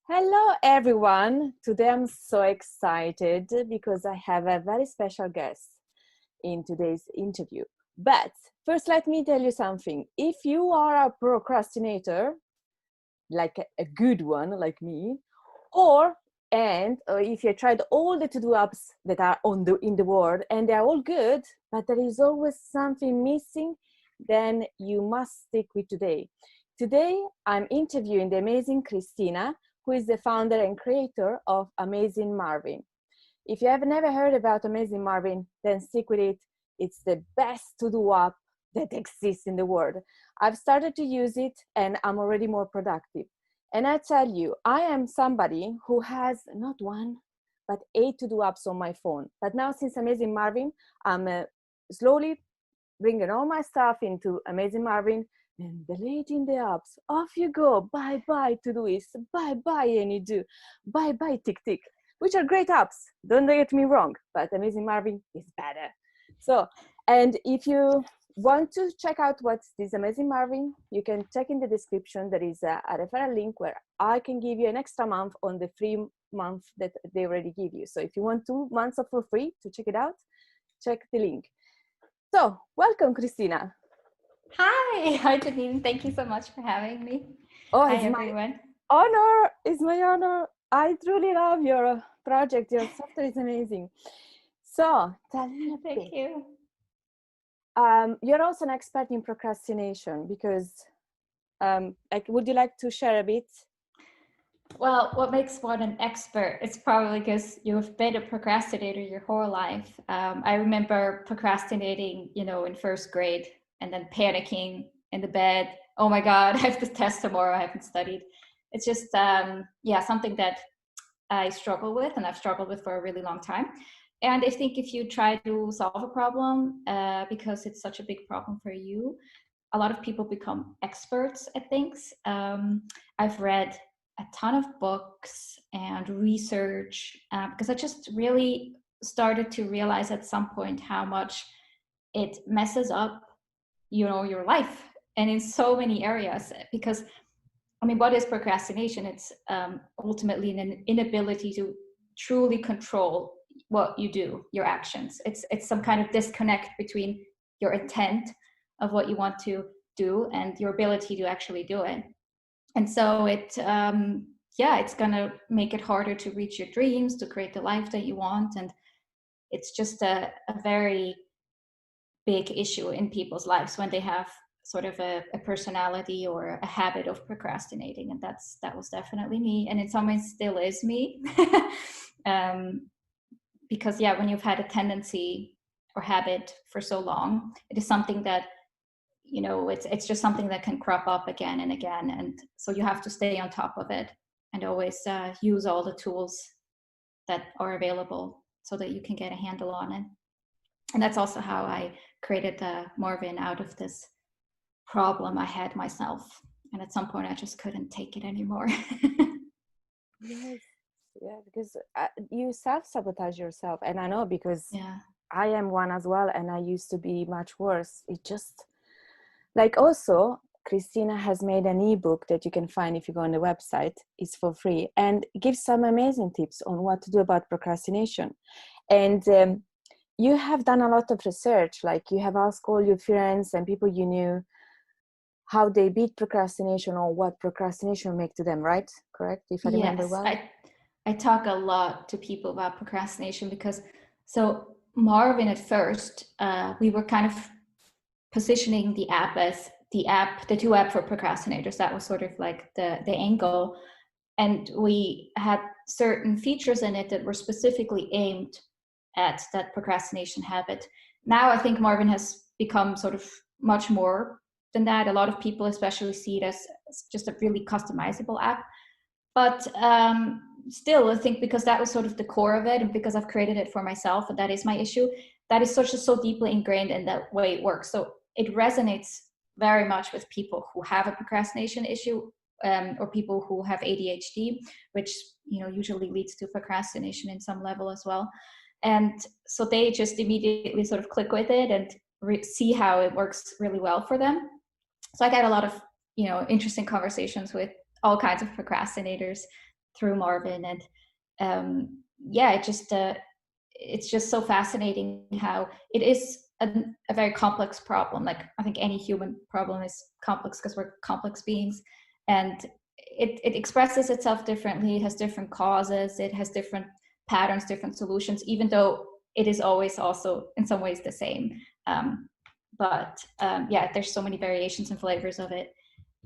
Hello, everyone. Today I'm so excited because I have a very special guest in today's interview. But first, let me tell you something. If you are a procrastinator, like a good one, like me, or if you tried all the to-do apps that are in the world and they're all good, but there is always something missing, then you must stick with today. Today, I'm interviewing the amazing Christina, who is the founder and creator of Amazing Marvin. If you have never heard about Amazing Marvin, then stick with it. It's the best to-do app that exists in the world. I've started to use it and I'm already more productive. And I tell you, I am somebody who has not one, but 8 to-do apps on my phone. But now since Amazing Marvin, I'm slowly bringing all my stuff into Amazing Marvin and deleting the apps. Off you go. Bye-bye Todoist. Bye-bye AnyDo. Bye-bye TickTick, which are great apps. Don't get me wrong, but Amazing Marvin is better. So, and if you want to check out what's this Amazing Marvin, you can check in the description. There is a referral link where I can give you an extra month on the free month that they already give you. So if you want 2 months of for free to check it out, check the link. So welcome, Christina. Hi, Janine. Thank you so much for having me. Oh, Hi, it's everyone. my honor. I truly love your project. Your software is amazing. So tell me a Thank bit. you. You're also an expert in procrastination because, would you like to share a bit? Well, what makes one an expert? It's probably because you've been a procrastinator your whole life. I remember procrastinating, in first grade and then panicking in the bed. Oh my God, I have this test tomorrow. I haven't studied. It's just, something that I struggle with and I've struggled with for a really long time. And I think if you try to solve a problem, because it's such a big problem for you, a lot of people become experts at things. I've read a ton of books and research because I just really started to realize at some point how much it messes up, your life and in so many areas. Because what is procrastination? It's ultimately an inability to truly control what you do, your actions. It's some kind of disconnect between your intent of what you want to do and your ability to actually do it. And so it's gonna make it harder to reach your dreams, to create the life that you want. And it's just a very big issue in people's lives when they have sort of a personality or a habit of procrastinating. And that was definitely me, and in some ways still is me. Because when you've had a tendency or habit for so long, it is something that it's just something that can crop up again and again. And so you have to stay on top of it and always use all the tools that are available so that you can get a handle on it. And that's also how I created Marvin out of this problem I had myself. And at some point I just couldn't take it anymore. Yes, yeah, because you self-sabotage yourself. And I know because Yeah. I am one as well, and I used to be much worse. It just, like, also, Christina has made an ebook that you can find if you go on the website. It's for free and gives some amazing tips on what to do about procrastination. And you have done a lot of research, like you have asked all your friends and people you knew how they beat procrastination or what procrastination make to them, right? Correct, if I remember Yes, well? I talk a lot to people about procrastination because so Marvin at first, we were kind of positioning the app as the two app for procrastinators. That was sort of like the angle. And we had certain features in it that were specifically aimed at that procrastination habit. Now I think Marvin has become sort of much more than that. A lot of people especially see it as just a really customizable app. But still, I think because that was sort of the core of it, and because I've created it for myself, and that is my issue, that is so deeply ingrained in the way it works. So it resonates very much with people who have a procrastination issue, or people who have ADHD, which usually leads to procrastination in some level as well. And so they just immediately sort of click with it and see how it works really well for them. So I get a lot of interesting conversations with all kinds of procrastinators through Marvin. And yeah, it's just so fascinating how it is a very complex problem. Like I think any human problem is complex because we're complex beings, and it expresses itself differently. It has different causes. It has different patterns, different solutions, even though it is always also in some ways the same. But yeah, there's so many variations and flavors of it,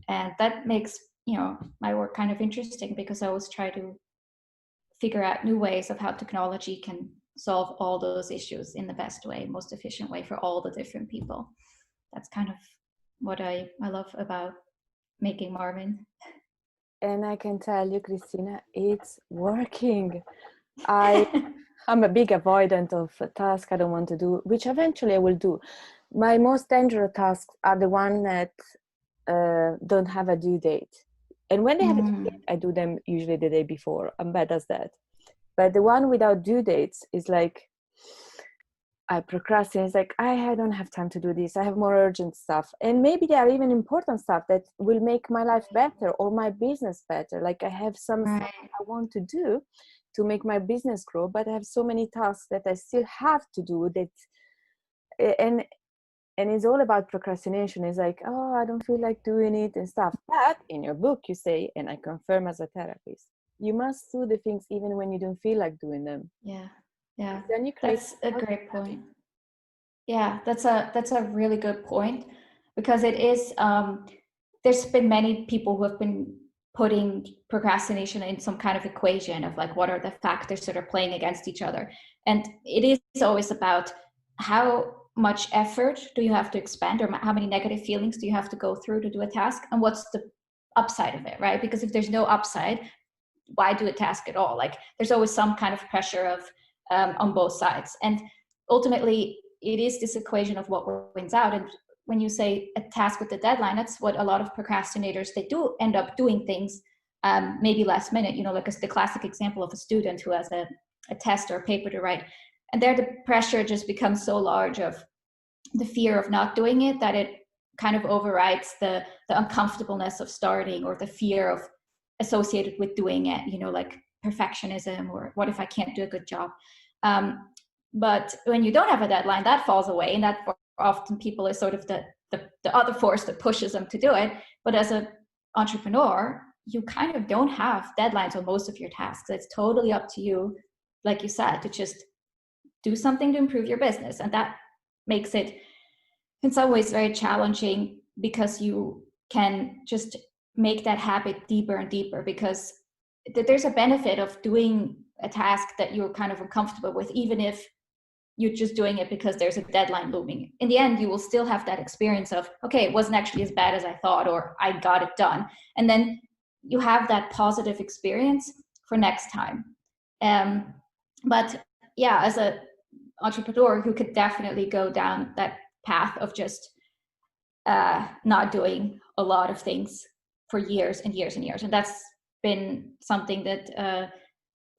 and that makes, you know, my work kind of interesting, because I always try to figure out new ways of how technology can solve all those issues in the best way, most efficient way for all the different people. That's kind of what I love about making Marvin. And I can tell you, Christina, it's working. I'm a big avoidant of a task I don't want to do, which eventually I will do. My most dangerous tasks are the ones that don't have a due date. And when they have a due date, I do them usually the day before. I'm bad as that. But the one without due dates is like, I procrastinate. It's like, I don't have time to do this. I have more urgent stuff. And maybe there are even important stuff that will make my life better or my business better. Like I have some stuff I want to do to make my business grow, but I have so many tasks that I still have to do that. And it's all about procrastination. It's like, oh, I don't feel like doing it and stuff. But in your book, you say, and I confirm as a therapist, you must do the things even when you don't feel like doing them. Yeah, Then you create. that's a great point. Yeah, that's a really good point, because it is, there's been many people who have been putting procrastination in some kind of equation of like, what are the factors that are playing against each other? And it is always about how much effort do you have to expend, or how many negative feelings do you have to go through to do a task, and what's the upside of it, right? Because if there's no upside, why do a task at all? Like there's always some kind of pressure of on both sides, and ultimately it is this equation of what wins out. And when you say a task with a deadline, that's what a lot of procrastinators, they do end up doing things maybe last minute, you know, like the classic example of a student who has a test or a paper to write, and there the pressure just becomes so large of the fear of not doing it that it kind of overrides the uncomfortableness of starting, or the fear of associated with doing it, you know, like perfectionism, or what if I can't do a good job. But when you don't have a deadline, that falls away, and that for often people is sort of the other force that pushes them to do it. But as an entrepreneur, you kind of don't have deadlines on most of your tasks. It's totally up to you, like you said, to just do something to improve your business. And that makes it in some ways very challenging, because you can just make that habit deeper and deeper, because there's a benefit of doing a task that you're kind of uncomfortable with, even if you're just doing it because there's a deadline looming. In the end, you will still have that experience of, okay, it wasn't actually as bad as I thought, or I got it done. And then you have that positive experience for next time. But yeah, as an entrepreneur, you could definitely go down that path of just not doing a lot of things for years and years and years. And that's been something that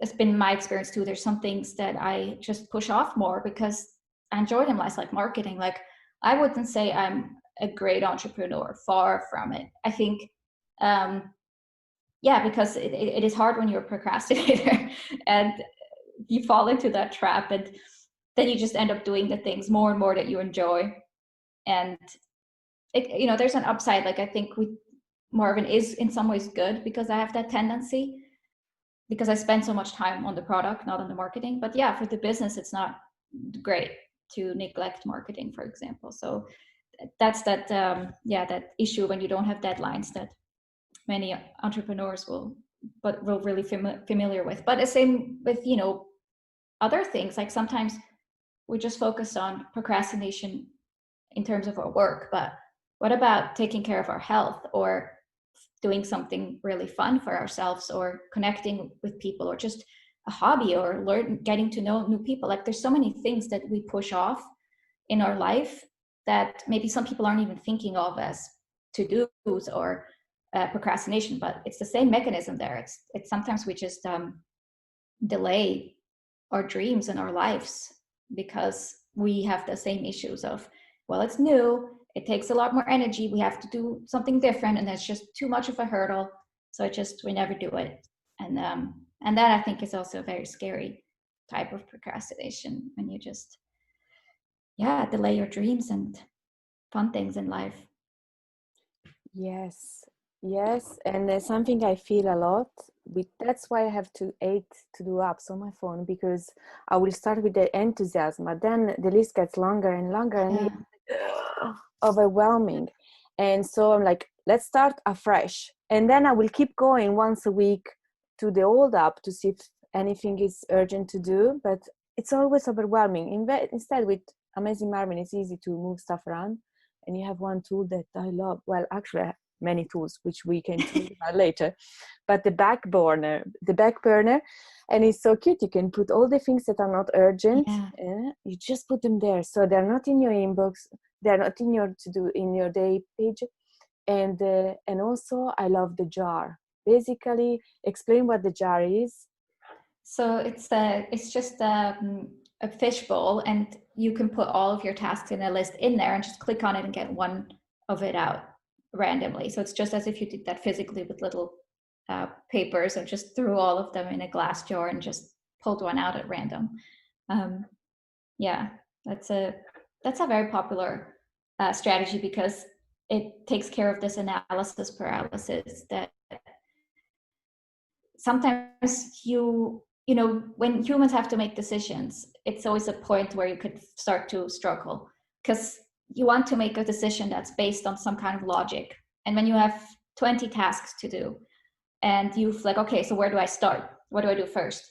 it's been my experience too. There's some things that I just push off more because I enjoy them less, like marketing. Like I wouldn't say I'm a great entrepreneur, far from it. I think, yeah, because it is hard when you're a procrastinator and you fall into that trap, and then you just end up doing the things more and more that you enjoy. And you know, there's an upside. Like I think Marvin is in some ways good because I have that tendency, because I spend so much time on the product, not on the marketing. But yeah, for the business, it's not great to neglect marketing, for example. So that's that, yeah, that issue when you don't have deadlines that many entrepreneurs will really familiar with. But the same with, you know, other things. Like sometimes we just focus on procrastination in terms of our work, but what about taking care of our health, or doing something really fun for ourselves, or connecting with people, or just a hobby, or getting to know new people? Like there's so many things that we push off in our life that maybe some people aren't even thinking of as to-dos or procrastination, but it's the same mechanism there. It's sometimes we just delay our dreams and our lives because we have the same issues of, well, it's new, it takes a lot more energy, we have to do something different, and it's just too much of a hurdle, so we never do it. And that I think is also a very scary type of procrastination, when you just delay your dreams and fun things in life. Yes, yes, and there's something I feel a lot with. That's why I have to 8 to-do apps on my phone, because I will start with the enthusiasm, but then the list gets longer and longer, and Yeah. it's overwhelming. And so I'm like, let's start afresh, and then I will keep going once a week to the old app to see if anything is urgent to do, but it's always overwhelming. Instead, with Amazing Marvin, it's easy to move stuff around, and you have one tool that I love. Well, actually, I have many tools which we can talk about later. But the back burner, and it's so cute. You can put all the things that are not urgent. Yeah. You just put them there, so they're not in your inbox. They're not in your to-do in your day page. And also, I love the jar. Basically, explain what the jar is. So it's just a fishbowl, and you can put all of your tasks in a list in there and just click on it and get one of it out randomly. So it's just as if you did that physically with little papers, and just threw all of them in a glass jar and just pulled one out at random. Yeah, that's a very popular strategy, because it takes care of this analysis paralysis that sometimes you know, when humans have to make decisions, it's always a point where you could start to struggle, because you want to make a decision that's based on some kind of logic. And when you have 20 tasks to do, and you've like, okay, so where do I start? What do I do first?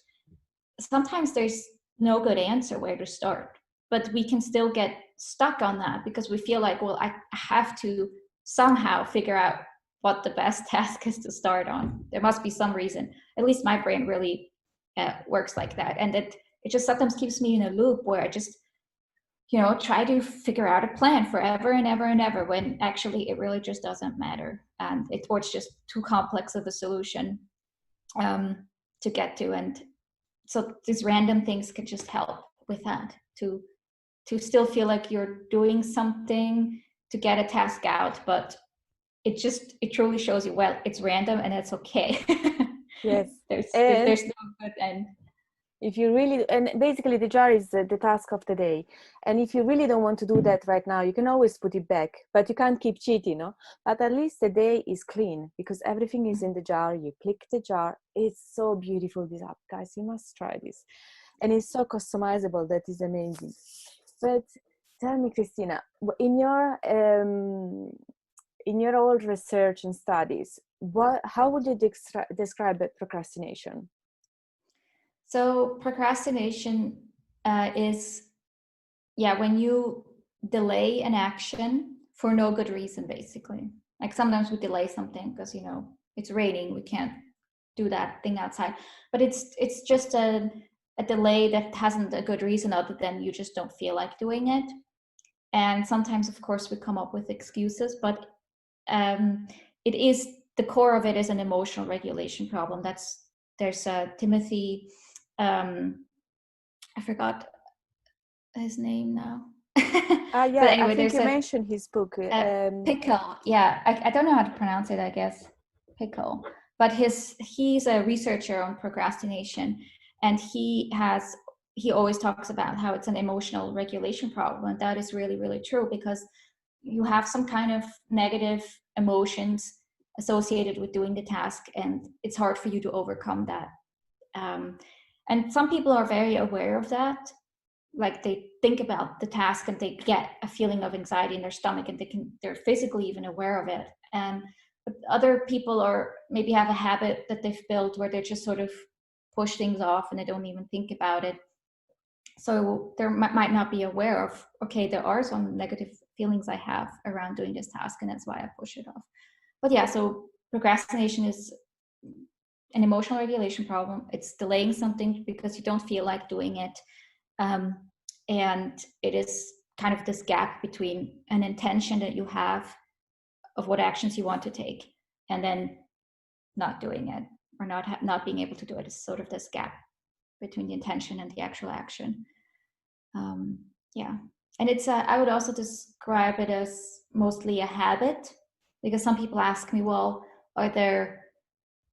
Sometimes there's no good answer where to start, but we can still get stuck on that because we feel like, well, I have to somehow figure out what the best task is to start on. There must be some reason. At least my brain really works like that. And it just sometimes keeps me in a loop where I just, you know, try to figure out a plan forever and ever and ever, when actually it really just doesn't matter. And it's just too complex of a solution to get to. And so these random things can just help with that, to still feel like you're doing something to get a task out, but it truly shows you, well, it's random and it's okay. Yes, there's no good end. If you really, and basically the jar is the task of the day, and if you really don't want to do that right now, you can always put it back, but you can't keep cheating, no? But at least the day is clean because everything is in the jar. You click the jar. It's so beautiful, this app, guys. You must try this, and it's so customizable. That is amazing. But tell me, Christina, in your old research and studies, how would you describe procrastination? So procrastination is, when you delay an action for no good reason, basically. Like sometimes we delay something because, you know, it's raining, we can't do that thing outside. But it's just a delay that hasn't a good reason other than you just don't feel like doing it. And sometimes, of course, we come up with excuses, but it is, the core of it is an emotional regulation problem. There's Timothy, I forgot his name now. But Yeah, anyway, I think there's you mentioned his book. Pickle. Yeah, I don't know how to pronounce it, I guess. Pickle. But he's a researcher on procrastination, and he always talks about how it's an emotional regulation problem. And that is really, really true, because you have some kind of negative emotions associated with doing the task, and it's hard for you to overcome that. And some people are very aware of that. Like they think about the task and they get a feeling of anxiety in their stomach, and they're physically even aware of it. And but other people are maybe have a habit that they've built where they just sort of push things off and they don't even think about it. So they might not be aware of, okay, there are some negative feelings I have around doing this task, and that's why I push it off. But yeah, so procrastination is an emotional regulation problem. It's delaying something because you don't feel like doing it. And it is kind of this gap between an intention that you have of what actions you want to take, and then not doing it, or not being able to do it. Is sort of this gap between the intention and the actual action. Yeah, and it's I would also describe it as mostly a habit, because some people ask me, well, are there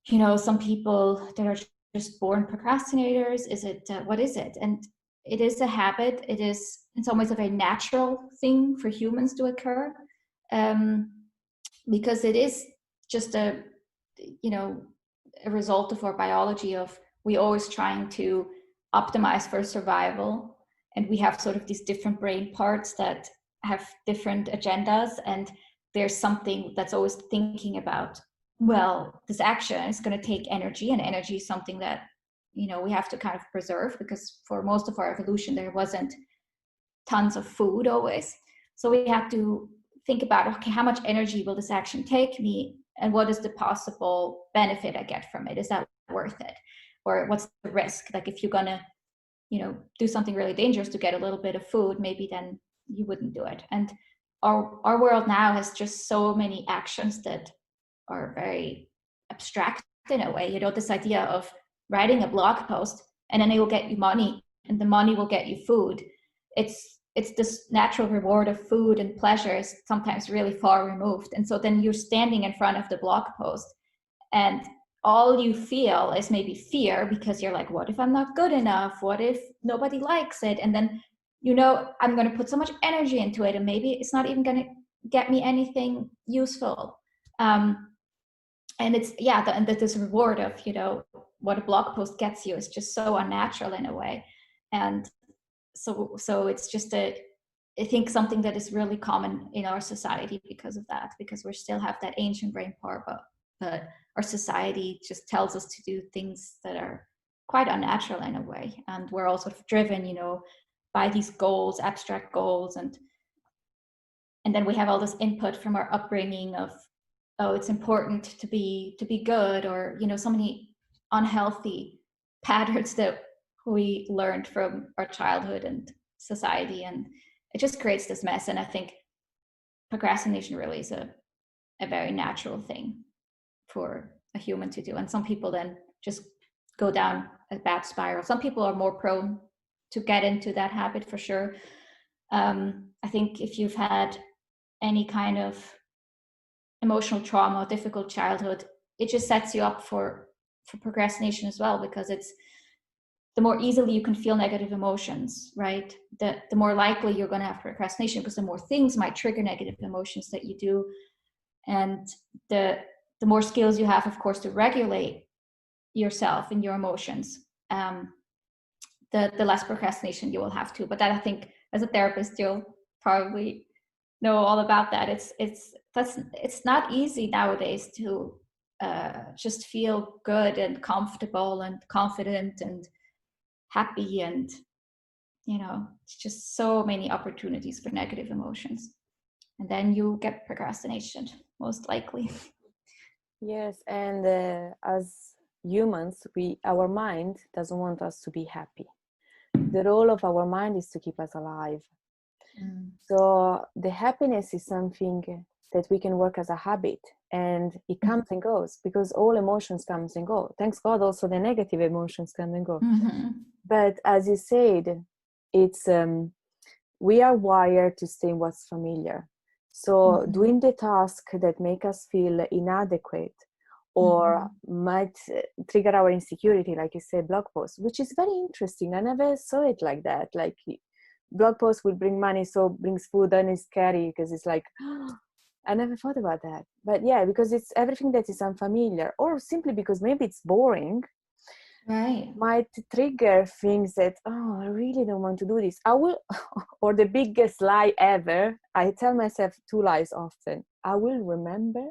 some people that are just born procrastinators. Is it, what is it? And it is a habit. It's almost a very natural thing for humans to occur, because it is just a result of our biology of we always trying to optimize for survival. And we have sort of these different brain parts that have different agendas. And there's something that's always thinking about, well, this action is going to take energy, and energy is something that, we have to kind of preserve, because for most of our evolution, there wasn't tons of food always. So we have to think about, okay, how much energy will this action take me? And what is the possible benefit I get from it? Is that worth it? Or what's the risk? Like if you're going to, do something really dangerous to get a little bit of food, maybe then you wouldn't do it. And our world now has just so many actions that are very abstract in a way. This idea of writing a blog post and then it will get you money and the money will get you food. It's this natural reward of food and pleasure is sometimes really far removed. And so then you're standing in front of the blog post and all you feel is maybe fear, because you're like, what if I'm not good enough? What if nobody likes it? And then, I'm going to put so much energy into it and maybe it's not even going to get me anything useful. And it's, and that this reward of, what a blog post gets you is just so unnatural in a way. And so it's just I think something that is really common in our society because of that, because we still have that ancient brain power, but our society just tells us to do things that are quite unnatural in a way. And we're all sort of driven, by these goals, abstract goals. And then we have all this input from our upbringing of, oh, it's important to be good, or, so many unhealthy patterns that we learned from our childhood and society. And it just creates this mess. And I think procrastination really is a very natural thing for a human to do. And some people then just go down a bad spiral. Some people are more prone to get into that habit for sure. I think if you've had any kind of emotional trauma, difficult childhood, it just sets you up for procrastination as well, because it's the more easily you can feel negative emotions, right? The more likely you're going to have procrastination, because the more things might trigger negative emotions that you do. And the more skills you have, of course, to regulate yourself and your emotions, the less procrastination you will have to. But that, I think, as a therapist, you'll probably know all about that. It's not easy nowadays to just feel good and comfortable and confident and happy, and it's just so many opportunities for negative emotions, and then you get procrastination most likely. Yes, and as humans, our mind doesn't want us to be happy. The role of our mind is to keep us alive. So the happiness is something that we can work as a habit, and it comes and goes, because all emotions comes and go. Thanks God, also the negative emotions come and go. But as you said, it's we are wired to stay in what's familiar. So doing the task that make us feel inadequate or might trigger our insecurity, like you said, blog posts, which is very interesting. I never saw it like that. Like blog posts will bring money, so brings food, and it's scary because it's like, I never thought about that. But yeah, because it's everything that is unfamiliar, or simply because maybe it's boring, right? Might trigger things that, oh, I really don't want to do this. I will, or the biggest lie ever, I tell myself 2 lies often. I will remember,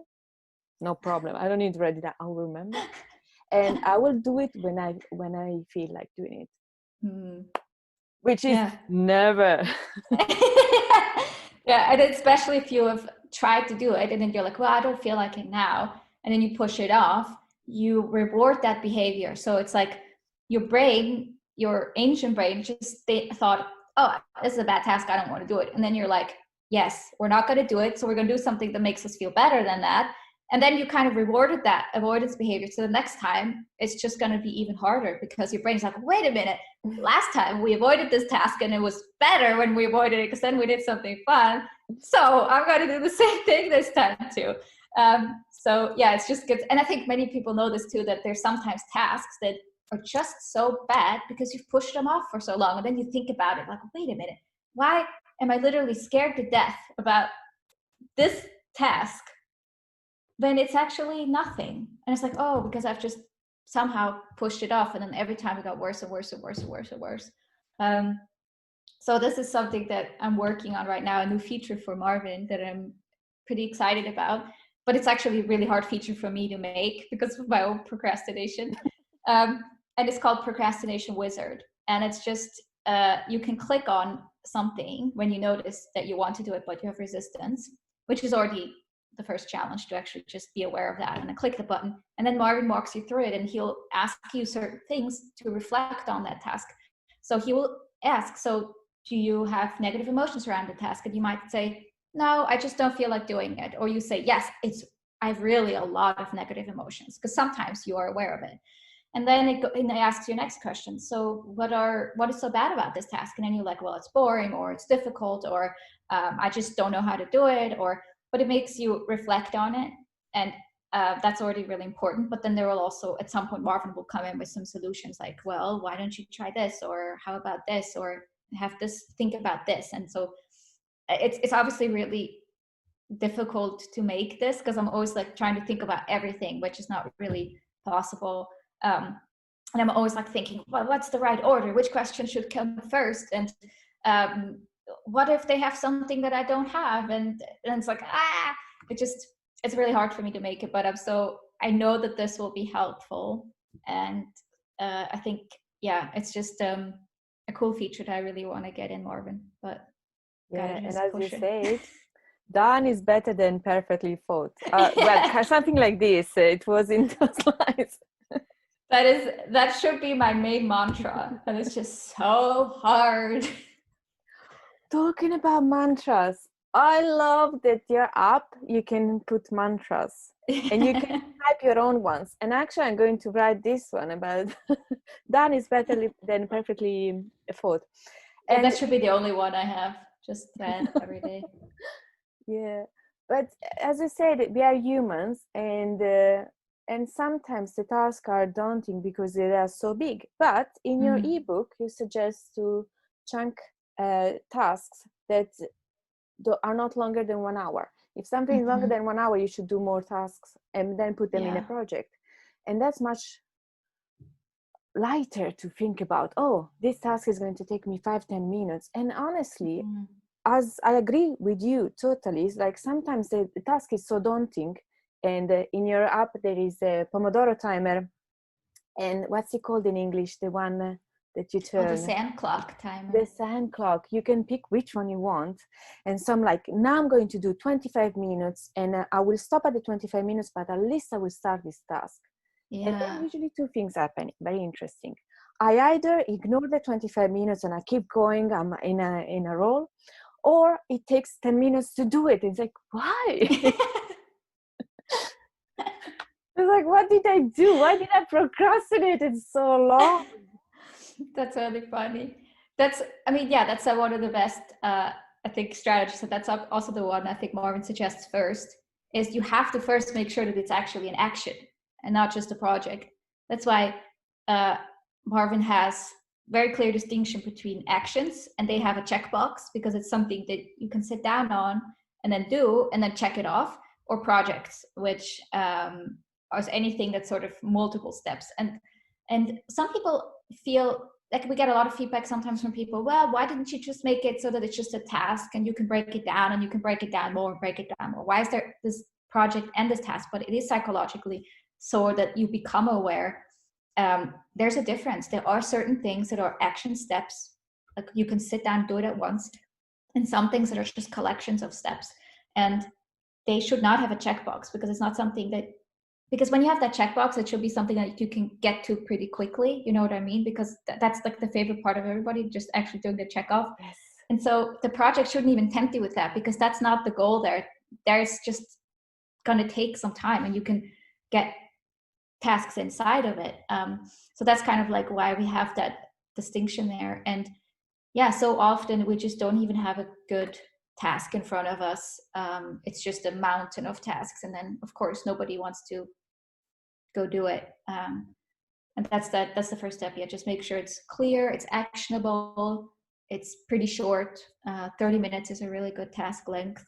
no problem. I don't need to write it down. I'll remember. And I will do it when I feel like doing it. Which is never. Yeah, and especially if you have tried to do it and then you're like, well, I don't feel like it now. And then you push it off, you reward that behavior. So it's like your brain, your ancient brain just thought, oh, this is a bad task, I don't want to do it. And then you're like, yes, we're not going to do it. So we're going to do something that makes us feel better than that. And then you kind of rewarded that avoidance behavior. So the next time it's just going to be even harder, because your brain's like, wait a minute, last time we avoided this task and it was better when we avoided it because then we did something fun. So I'm going to do the same thing this time too. So yeah, it's just good. And I think many people know this too, that there's sometimes tasks that are just so bad because you've pushed them off for so long. And then you think about it like, wait a minute, why am I literally scared to death about this task when it's actually nothing? And it's like, oh, because I've just somehow pushed it off. And then every time it got worse and worse and worse and worse and worse. So this is something that I'm working on right now, a new feature for Marvin that I'm pretty excited about. But it's actually a really hard feature for me to make because of my own procrastination. And it's called Procrastination Wizard. And it's just, you can click on something when you notice that you want to do it, but you have resistance, which is already the first challenge, to actually just be aware of that. And then click the button. And then Marvin walks you through it, and he'll ask you certain things to reflect on that task. So he will ask, so do you have negative emotions around the task? And you might say, no, I just don't feel like doing it. Or you say, yes, I have really a lot of negative emotions, because sometimes you are aware of it. And then it asks you next question. So what is so bad about this task? And then you're like, well, it's boring, or it's difficult, or I just don't know how to do it. But it makes you reflect on it. And that's already really important. But then there will also, at some point, Marvin will come in with some solutions like, well, why don't you try this? Or how about this? Or think about this. And so it's obviously really difficult to make this, because I'm always like trying to think about everything, which is not really possible. And I'm always like thinking, well, what's the right order? Which question should come first? And what if they have something that I don't have? And it's like, it's really hard for me to make it, but I know that this will be helpful. And I think, yeah, it's just a cool feature that I really want to get in, Marvin. But yeah, and as you said, done is better than perfectly thought. Well, something like this. It was in those lines. That should be my main mantra, and it's just so hard. Talking about mantras, I love that your app, you can put mantras and you can type your own ones. And actually, I'm going to write this one about done is better than perfectly thought. And that should be the only one I have, just that every day. Yeah, but as I said, we are humans, and sometimes the tasks are daunting because they are so big. But in your ebook, you suggest to chunk tasks that are not longer than 1 hour. If something is longer than 1 hour, you should do more tasks and then put them in a project. And that's much lighter to think about. Oh, this task is going to take me 5-10 minutes. And honestly, as I agree with you totally, it's like sometimes the task is so daunting. And in your app, there is a Pomodoro timer. And what's it called in English? The one that you turn. The sand clock timer. The sand clock. You can pick which one you want. And so I'm like, now I'm going to do 25 minutes and I will stop at the 25 minutes, but at least I will start this task. Yeah. And then usually two things happen. Very interesting. I either ignore the 25 minutes and I keep going, I'm in a roll, or it takes 10 minutes to do it. It's like, why? It's like, what did I do? Why did I procrastinate it so long? That's really funny. That's one of the best, I think, strategies. So that's also the one I think Marvin suggests first, is you have to first make sure that it's actually an action and not just a project. That's why Marvin has very clear distinction between actions, and they have a checkbox because it's something that you can sit down on and then do and then check it off, or projects, which is anything that's sort of multiple steps. And some people feel like, we get a lot of feedback sometimes from people, well, why didn't you just make it so that it's just a task and you can break it down and you can break it down more and break it down more? Why is there this project and this task? But it is psychologically so that you become aware. There's a difference. There are certain things that are action steps, like you can sit down and do it at once, and some things that are just collections of steps, and they should not have a checkbox, because it's not something that, because when you have that checkbox, it should be something that you can get to pretty quickly. You know what I mean? Because that's like the favorite part of everybody, just actually doing the check off. Yes. And so the project shouldn't even tempt you with that, because that's not the goal there. There's just going to take some time, and you can get tasks inside of it. So that's kind of like why we have that distinction there. And yeah, so often we just don't even have a good task in front of us. It's just a mountain of tasks, and then of course nobody wants to go do it. And that's the first step. Yeah, just make sure it's clear, it's actionable, it's pretty short. 30 minutes is a really good task length.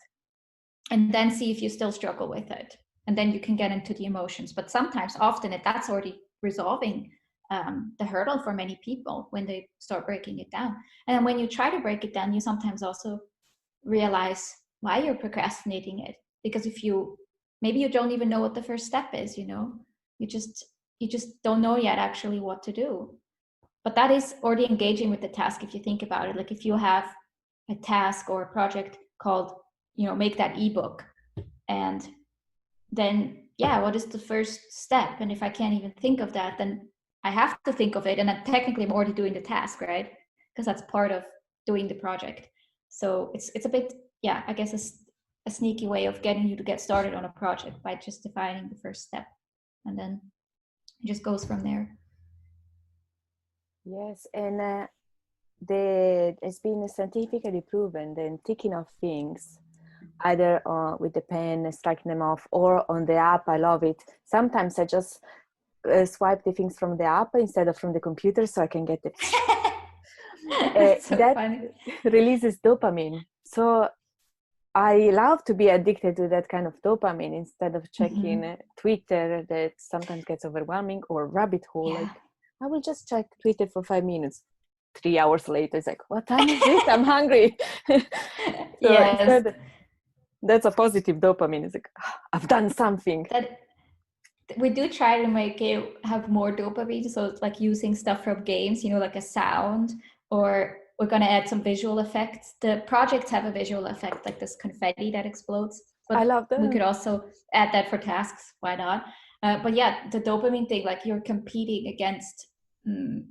And then see if you still struggle with it. And then you can get into the emotions. But sometimes, often, that's already resolving the hurdle for many people when they start breaking it down. And then when you try to break it down, you sometimes also realize why you're procrastinating it. Because maybe you don't even know what the first step is, you just don't know yet actually what to do. But that is already engaging with the task. If you think about it, like if you have a task or a project called, make that ebook, and then, what is the first step? And if I can't even think of that, then I have to think of it. And then technically I'm already doing the task, right? Because that's part of doing the project. So it's a bit, I guess a sneaky way of getting you to get started on a project by just defining the first step. And then it just goes from there. Yes, and it's been scientifically proven that ticking off things, either with the pen, striking them off, or on the app. I love it. Sometimes I just swipe the things from the app instead of from the computer, so I can get it. So that funny. Releases dopamine. So I love to be addicted to that kind of dopamine instead of checking Twitter, that sometimes gets overwhelming, or rabbit hole. Yeah. Like, I will just check Twitter for 5 minutes. 3 hours later, it's like, what time is it? I'm hungry. So Yes. instead, that's a positive dopamine. It's like, I've done something. We do try to make it have more dopamine. So it's like using stuff from games, like a sound, or we're going to add some visual effects. The projects have a visual effect, like this confetti that explodes. But I love that. We could also add that for tasks. Why not? But yeah, the dopamine thing, like you're competing against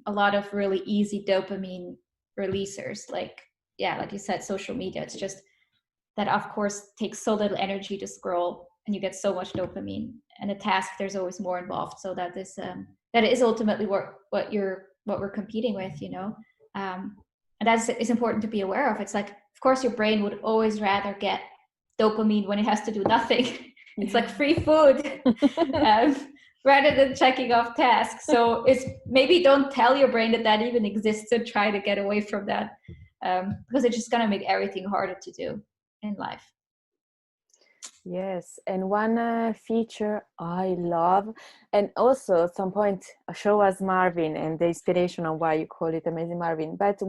a lot of really easy dopamine releasers. Like you said, social media. It's just that, of course, takes so little energy to scroll, and you get so much dopamine. And a task, there's always more involved. So that is ultimately what we're competing with, and that is important to be aware of. It's like, of course, your brain would always rather get dopamine when it has to do nothing. It's like free food, rather than checking off tasks. So it's maybe don't tell your brain that even exists, and try to get away from that, because it's just gonna make everything harder to do in life. Yes, and one feature I love, and also at some point show us Marvin and the inspiration on why you call it Amazing Marvin. But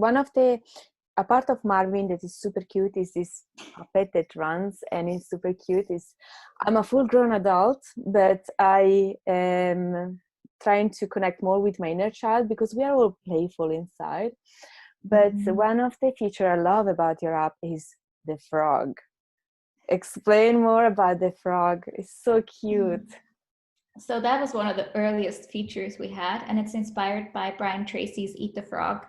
a part of Marvin that is super cute is this puppet that runs, and it's super cute. I'm a full-grown adult, but I am trying to connect more with my inner child, because we are all playful inside. But one of the features I love about your app is the frog. Explain more about the frog. It's so cute. So that was one of the earliest features we had, and it's inspired by Brian Tracy's Eat the Frog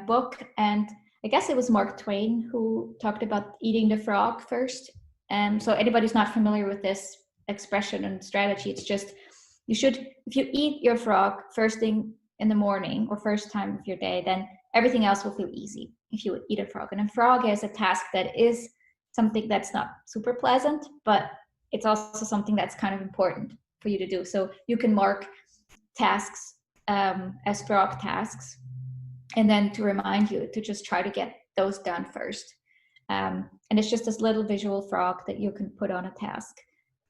book. And I guess it was Mark Twain who talked about eating the frog first. So anybody who's not familiar with this expression and strategy, it's just, if you eat your frog first thing in the morning or first time of your day, then everything else will feel easy if you eat a frog. And a frog is a task that is something that's not super pleasant, but it's also something that's kind of important for you to do. So you can mark tasks as frog tasks, and then to remind you to just try to get those done first. And it's just this little visual frog that you can put on a task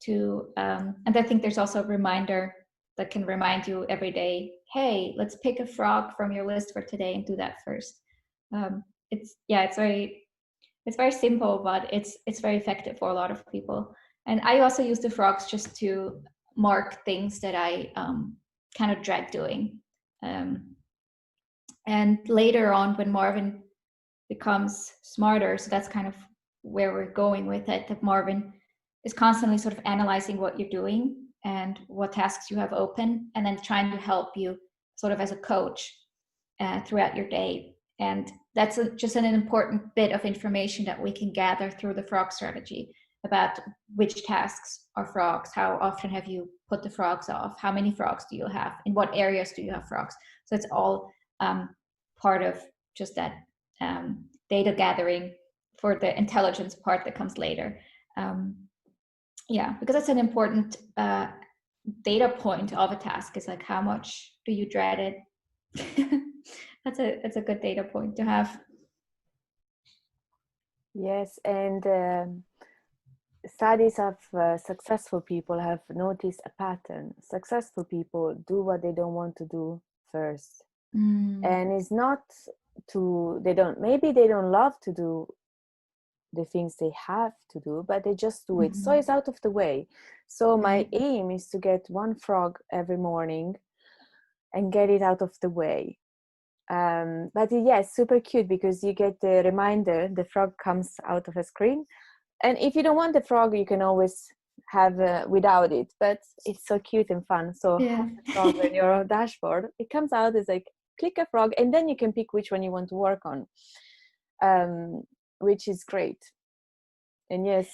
and I think there's also a reminder that can remind you every day, hey, let's pick a frog from your list for today and do that first. It's very simple, but it's very effective for a lot of people. And I also use the frogs just to mark things that I kind of dread doing. And later on, when Marvin becomes smarter, so that's kind of where we're going with it, that Marvin is constantly sort of analyzing what you're doing and what tasks you have open, and then trying to help you sort of as a coach throughout your day. And that's just an important bit of information that we can gather through the frog strategy about which tasks are frogs, how often have you put the frogs off, how many frogs do you have, in what areas do you have frogs. So it's all part of just that data gathering for the intelligence part that comes later. Yeah, because that's an important data point of a task, is like, how much do you dread it? That's a good data point to have. Yes, and studies of successful people have noticed a pattern. Successful people do what they don't want to do first. And it's not maybe they don't love to do the things they have to do, but they just do it. So it's out of the way. So my aim is to get one frog every morning and get it out of the way. But yes, super cute, because you get the reminder, the frog comes out of a screen. And if you don't want the frog, you can always have without it, but it's so cute and fun. So have the frog on your dashboard. It comes out as like, click a frog, and then you can pick which one you want to work on, which is great. And yes,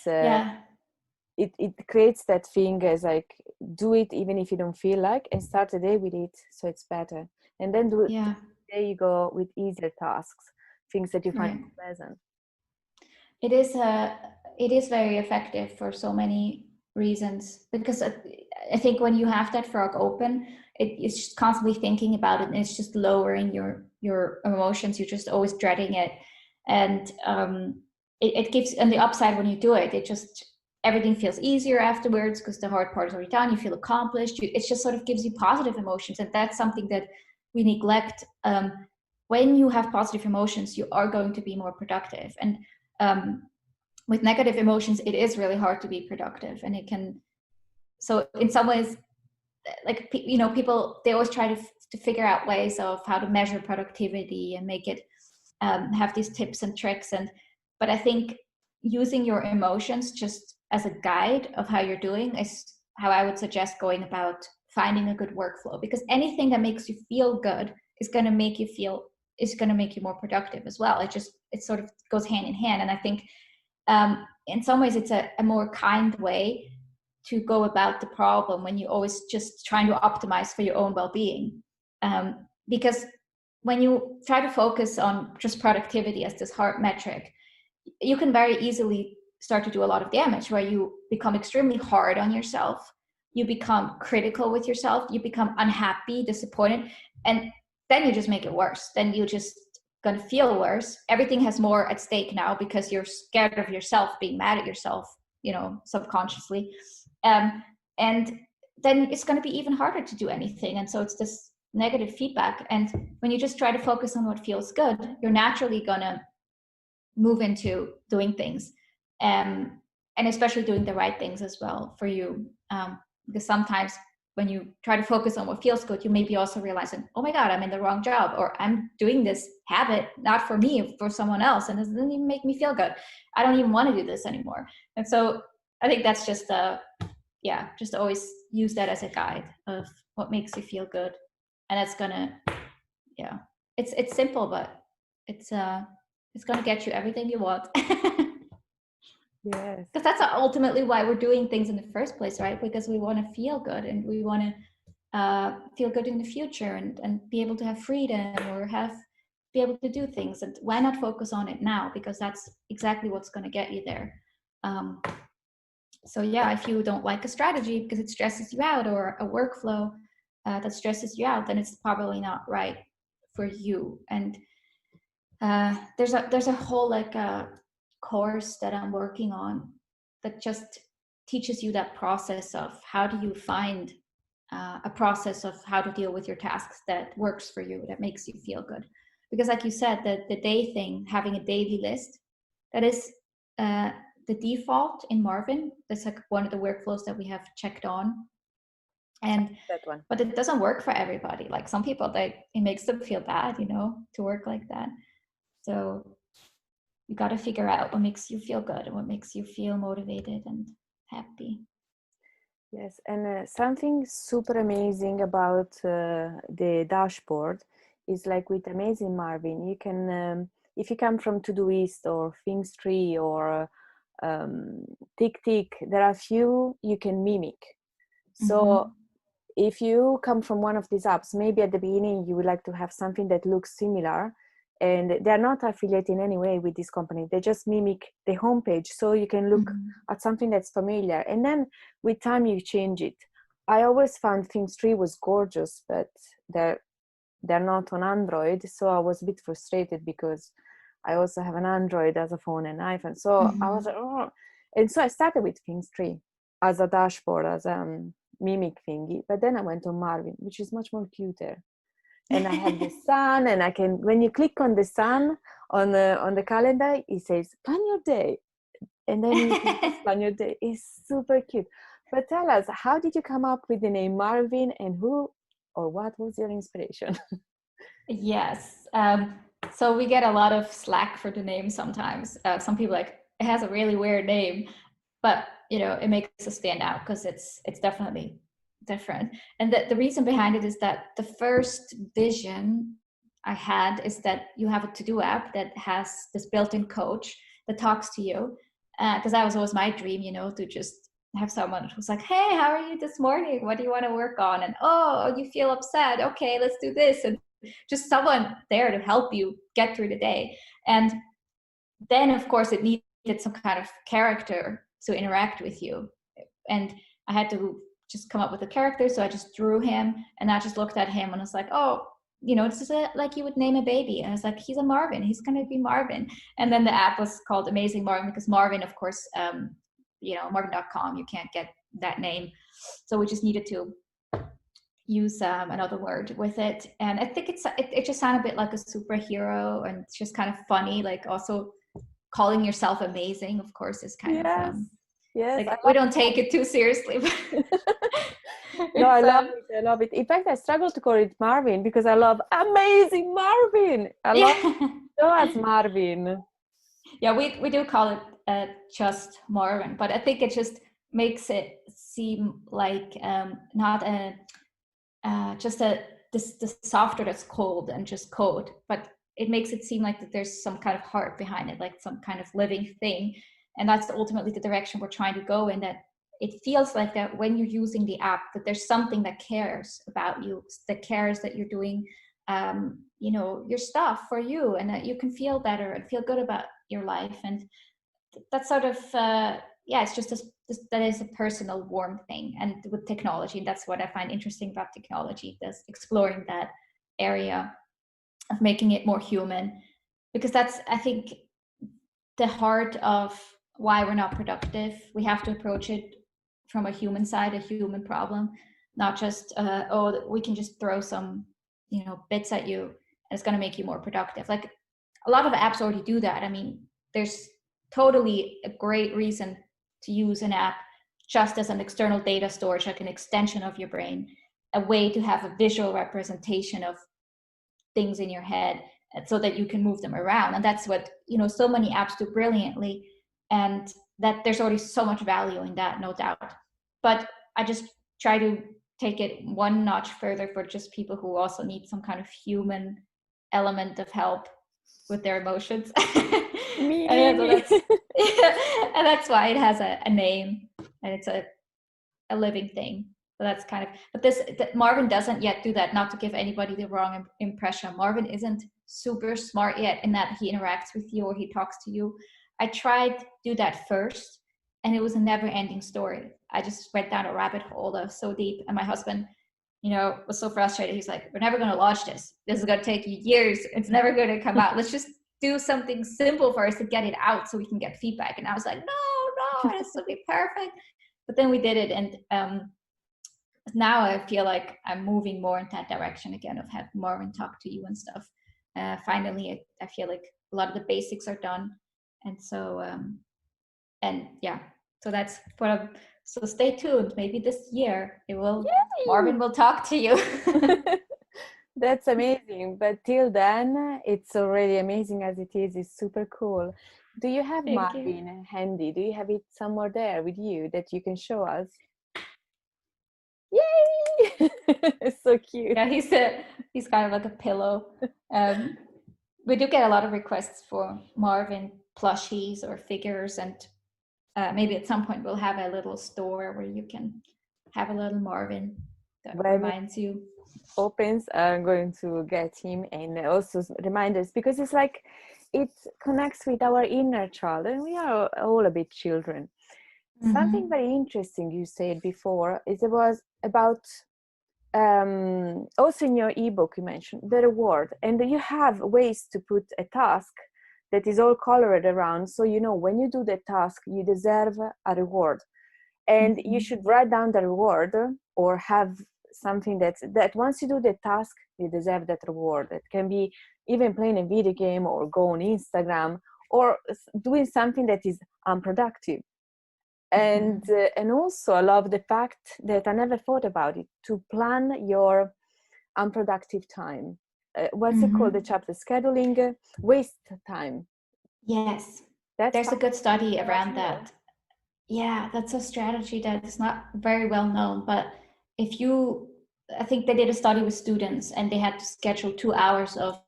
it creates that thing as like, do it even if you don't feel like, and start the day with it, so it's better. And then there you go with easier tasks, things that you find pleasant. It is very effective for so many reasons, because I think when you have that frog open, it's just constantly thinking about it, and it's just lowering your emotions. You're just always dreading it, and it gives, on the upside, when you do it, it just, everything feels easier afterwards, because the hard part is already done. You feel accomplished. It just sort of gives you positive emotions, and that's something that we neglect. When you have positive emotions, you are going to be more productive, and with negative emotions, it is really hard to be productive. And it can, so in some ways, like, you know, people, they always try to figure out ways of how to measure productivity and make it have these tips and tricks. But I think using your emotions just as a guide of how you're doing is how I would suggest going about finding a good workflow, because anything that makes you feel good is going to make you more productive as well. It sort of goes hand in hand. And I think in some ways it's a more kind way to go about the problem, when you're always just trying to optimize for your own well-being. Because when you try to focus on just productivity as this hard metric, you can very easily start to do a lot of damage, where you become extremely hard on yourself, you become critical with yourself, you become unhappy, disappointed, and then you just make it worse. Then you just going to feel worse. Everything has more at stake now, because you're scared of yourself being mad at yourself, you know, subconsciously. And then it's going to be even harder to do anything. And so it's this negative feedback. And when you just try to focus on what feels good, you're naturally going to move into doing things, and especially doing the right things as well for you. Because sometimes when you try to focus on what feels good, you maybe also realizing, oh my God, I'm in the wrong job, or I'm doing this habit not for me, for someone else, and it doesn't even make me feel good. I don't even want to do this anymore. And so I think that's just just always use that as a guide of what makes you feel good. And it's gonna, it's simple, but it's gonna get you everything you want. Yes, because that's ultimately why we're doing things in the first place, right? Because we want to feel good, and we want to feel good in the future, and be able to have freedom, or be able to do things. And why not focus on it now? Because that's exactly what's going to get you there. So yeah, if you don't like a strategy because it stresses you out, or a workflow that stresses you out, then it's probably not right for you. And there's a whole course that I'm working on that just teaches you that process of how do you find a process of how to deal with your tasks that works for you, that makes you feel good. Because like you said, the day thing, having a daily list, that is the default in Marvin. That's like one of the workflows that we have checked on. And that one. But it doesn't work for everybody. Like some people, it makes them feel bad, to work like that. So you got to figure out what makes you feel good and what makes you feel motivated and happy. Yes, and something super amazing about the dashboard is, like with Amazing Marvin, you can, if you come from Todoist or ThinkStree or TickTick, there are few you can mimic. So if you come from one of these apps, maybe at the beginning you would like to have something that looks similar, and they're not affiliated in any way with this company. They just mimic the homepage, so you can look at something that's familiar, and then with time you change it. I always found Things3 was gorgeous, but they're not on Android, so I was a bit frustrated because I also have an Android as a phone and iPhone. So I was like, oh. And so I started with Things3 as a dashboard, as a mimic thingy, but then I went on Marvin, which is much more cuter. And I have the sun, and I can, when you click on the sun on the calendar, it says plan your day, and then you can just plan your day. It's super cute. But tell us, how did you come up with the name Marvin, and who or what was your inspiration? Yes. So we get a lot of slack for the name sometimes. Some people like, it has a really weird name, but it makes us stand out because it's definitely different. And the reason behind it is that the first vision I had is that you have a to-do app that has this built-in coach that talks to you. Because that was always my dream, to just have someone who's like, hey, how are you this morning? What do you want to work on? And, oh, you feel upset. Okay, let's do this. And just someone there to help you get through the day. And then, of course, it needed some kind of character to interact with you. And I had to just come up with a character. So I just drew him, and I just looked at him and was like, oh, it's just like you would name a baby. And I was like, he's a Marvin. He's going to be Marvin. And then the app was called Amazing Marvin because Marvin, of course, Marvin.com, you can't get that name. So we just needed to use another word with it. And I think it just sounded a bit like a superhero, and it's just kind of funny. Like also calling yourself amazing, of course, is kind of yes. like we don't take it too seriously. No, I love it. In fact, I struggle to call it Marvin because I love Amazing Marvin. I love it so as Marvin. Yeah, we do call it just Marvin, but I think it just makes it seem like not just this software that's cold and just code, but it makes it seem like that there's some kind of heart behind it, like some kind of living thing. And that's ultimately the direction we're trying to go in, that it feels like that when you're using the app, that there's something that cares about you, that cares that you're doing your stuff for you, and that you can feel better and feel good about your life. And that's sort of it's just that is a personal warm thing. And with technology, that's what I find interesting about technology, is exploring that area of making it more human, because that's, I think, the heart of why we're not productive. We have to approach it from a human side, a human problem, not just we can just throw some bits at you and it's going to make you more productive. Like a lot of apps already do that. I mean, there's totally a great reason to use an app just as an external data storage, like an extension of your brain, a way to have a visual representation of things in your head so that you can move them around. And that's what so many apps do brilliantly, and that there's already so much value in that, no doubt. But I just try to take it one notch further for just people who also need some kind of human element of help with their emotions. Me. And that's why it has a name, and it's a living thing. So that's kind of, but Marvin doesn't yet do that. Not to give anybody the wrong impression, Marvin isn't super smart yet in that he interacts with you or he talks to you. I tried to do that first, and it was a never-ending story. I just went down a rabbit hole that was so deep, and my husband, was so frustrated. He's like, "We're never going to launch this. This is going to take you years. It's never going to come out. Let's just do something simple for us to get it out so we can get feedback." And I was like, no, it has to be perfect. But then we did it, and now I feel like I'm moving more in that direction again, of having Marvin talk to you and stuff. Finally, I feel like a lot of the basics are done. And so, so that's what so stay tuned. Maybe this year Marvin will talk to you. That's amazing. But till then, it's already amazing as it is. It's super cool. Do you have Marvin handy? Do you have it somewhere there with you that you can show us? Yay! It's so cute. Yeah, he's kind of like a pillow. We do get a lot of requests for Marvin plushies or figures, and maybe at some point we'll have a little store where you can have a little Marvin that reminds you. opens, I'm going to get him, and also reminders, because it's like it connects with our inner child, and we are all a bit children. Something very interesting you said before is it was about also in your ebook you mentioned the reward, and you have ways to put a task that is all colored around, so you know when you do the task you deserve a reward, and you should write down the reward or have something that once you do the task you deserve that reward. It can be even playing a video game or go on Instagram or doing something that is unproductive. And also I love the fact that I never thought about it, to plan your unproductive time. What's it called, the chapter, scheduling waste time? Yes, there's a good study around that. Yeah, that's a strategy that is not very well known, but I think they did a study with students and they had to schedule 2 hours of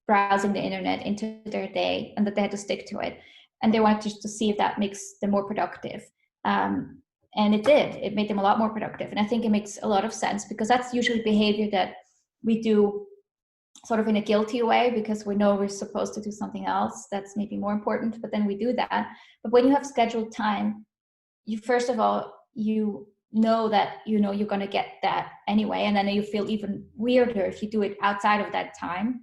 browsing the internet into their day, and that they had to stick to it. And they wanted to see if that makes them more productive. And it did. It made them a lot more productive. And I think it makes a lot of sense, because that's usually behavior that we do sort of in a guilty way, because we know we're supposed to do something else that's maybe more important, but then we do that. But when you have scheduled time, you first of all, you know that you're going to get that anyway, and then you feel even weirder if you do it outside of that time.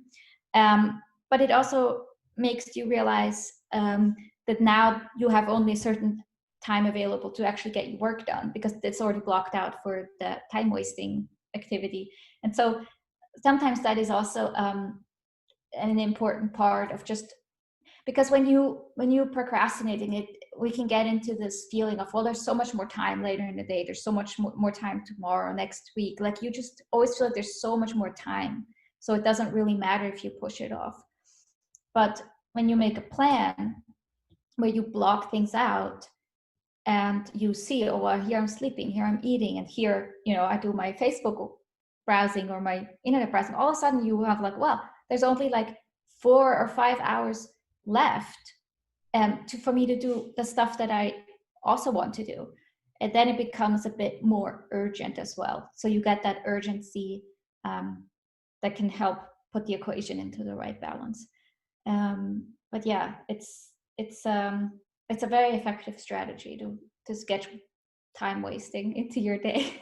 But it also makes you realize that now you have only a certain time available to actually get your work done, because it's already blocked out for the time wasting activity. And so sometimes that is also an important part of just, because when you procrastinating it, we can get into this feeling of, well, there's so much more time later in the day, there's so much more time tomorrow, next week. Like you just always feel like there's so much more time, so it doesn't really matter if you push it off. But when you make a plan where you block things out and you see, oh well, here I'm sleeping, here I'm eating, and here I do my Facebook browsing or my internet browsing, all of a sudden you have like, well, there's only like 4 or 5 hours left for me to do the stuff that I also want to do. And then it becomes a bit more urgent as well. So you get that urgency that can help put the equation into the right balance. But yeah, it's a very effective strategy to schedule time wasting into your day.